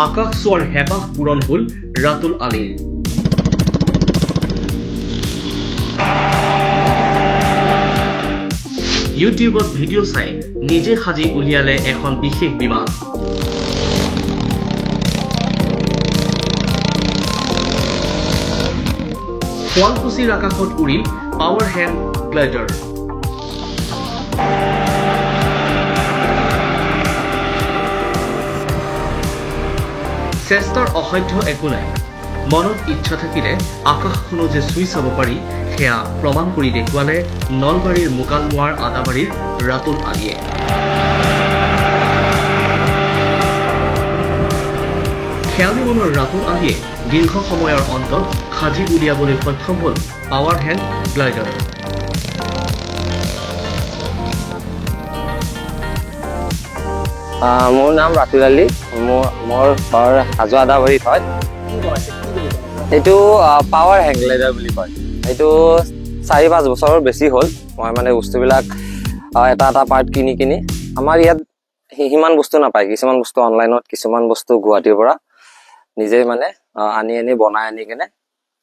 আকাশ চোৱাৰ হেঁপাহ পূৰণ হ'ল ৰাতুল আলীৰ। ইউটিউবত ভিডিঅ' চাই নিজে সাজি উলিয়ালে এখন বিশেষ বিমান। শুৱালকুছিৰ আকাশত উৰিল পাৱাৰ হেণ্ড গ্লাইডাৰ। চেষ্টাৰ অসাধ্য একো নাই, মনত ইচ্ছা থাকিলে আকাশখনো যে চুই চাব পাৰি সেয়া প্ৰমাণ কৰি দেখুৱালে নলবাৰীৰ মোকালমোৱাৰ আদাবাৰীৰ ৰাতুল আলীয়ে। খেয়ালি মনৰ ৰাতুল আলীয়ে দীৰ্ঘ সময়ৰ অন্তত সাজি উলিয়াবলৈ সক্ষম হ'ল পাৱাৰ হেণ্ড গ্লাইডাৰ। মোৰ নাম ৰাতুল আলী, মোৰ ঘৰ হাজো আদাবাৰীত হয়। এইটো পাৱাৰ হেণ্ড গ্লাইডাৰ বুলি কয়। এইটো 4-5 বছৰৰ বেছি হ'ল। মই মানে বস্তুবিলাক এটা এটা পাৰ্ট কিনি আমাৰ ইয়াত সিমান বস্তু নাপায়। কিছুমান বস্তু অনলাইনত, কিছুমান বস্তু গুৱাহাটীৰ পৰা নিজে মানে আনি বনাই কেনে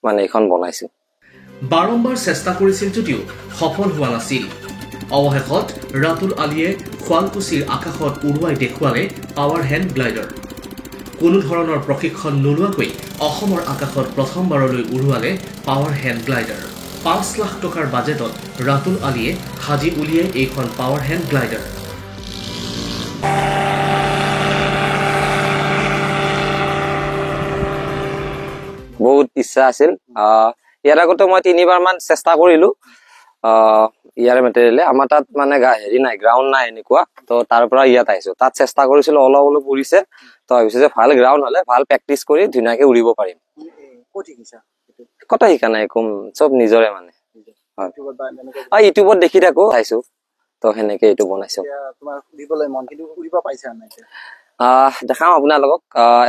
মানে এইখন বনাইছো। বাৰম্বাৰ চেষ্টা কৰিছিল যদিও সফল হোৱা নাছিল। অৱশেষত ৰাতুল আলীয়ে শুৱালকুছিৰ আকাশত উৰুৱাই দেখুৱালে পাৱাৰ হেণ্ড গ্লাইডাৰ। কোনো ধৰণৰ প্ৰশিক্ষণ নোলোৱাকৈ অসমৰ আকাশত প্ৰথমবাৰলৈ উৰুৱালে পাৱাৰ হেণ্ড গ্লাইডাৰ। 5 লাখ টকাৰ বাজেটত ৰাতুল আলীয়ে সাজি উলিয়াই এইখন পাৱাৰ হেণ্ড গ্লাইডাৰ। বহুত ইচ্ছা আছিল। ইয়াৰ আগতে মই 3বাৰ মান চেষ্টা কৰিলো ইয়াৰে মেটেৰিয়েলে। আমাৰ তাত মানে হেৰি নাই, গ্ৰাউণ্ড নাই এনেকুৱা, তো তাৰ পৰা ইয়াত আহিছো। তাত চেষ্টা কৰিছিলো, অলপ উৰিছে। তো ভাবিছো যে ভাল গ্ৰাউণ্ড হলে ভাল প্ৰেক্টিচ কৰি ধুনীয়াকে উৰিব পাৰিম। কত শিকা নাই, চব নিজৰে মানে। ইউটিউবত দেখি থাকো, চাইছো, তো সেনেকে এইটো বনাইছো। দেখাম আপোনালোকক,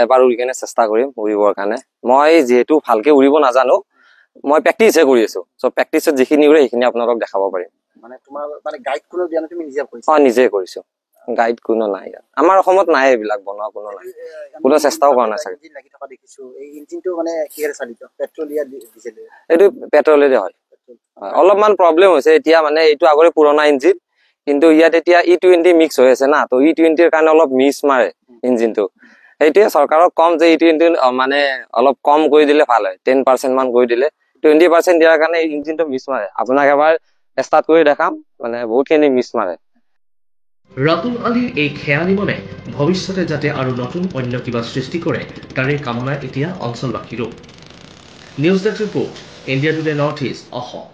এবাৰ উৰি কেনে চেষ্টা কৰিম উৰিবৰ কাৰণে। মই যিহেতু ভালকে উৰিব নাজানো, মই প্ৰেক্টিচহে কৰি আছো। চ' প্ৰেক্টিচত যিখিনি উৰে সেইখিনি আপোনালোকক দেখাব পাৰিম। নিজে কৰিছো, গাইড কোনো নাই। আমাৰ অসমত নাই এইবিলাক বনোৱা, কোনো নাই, কোনো চেষ্টাও কৰা নাই চাগে। এইটো পেট্ৰলেৰে হয়। অলপমান প্ৰব্লেম হৈছে এতিয়া, মানে এইটো আগৰে পুৰণা ইঞ্জিন, কিন্তু ইয়াত এতিয়া E20 মিক্স হৈ আছে না, তো E20ৰ কাৰণে অলপ মিছ মাৰে ইঞ্জিনটো। সেইটোৱে চৰকাৰক কম যে E20 মানে অলপ কম কৰি দিলে ভাল হয়। 10% মান কৰি দিলে, 20% দিয়াৰ কাৰণে ইঞ্জিনটো মিছ মাৰে। আপোনাক এবাৰ ষ্টাৰ্ট কৰি দেখাম, মানে বহুতখিনি মিছ মাৰে। ৰাতুল আলীৰ এই খেয়ালি মনে ভৱিষ্যতে যাতে আৰু নতুন অন্য কিবা সৃষ্টি কৰে তাৰে কামনা এতিয়া অঞ্চলবাসীৰো। News desk report, India Today North East, Assam.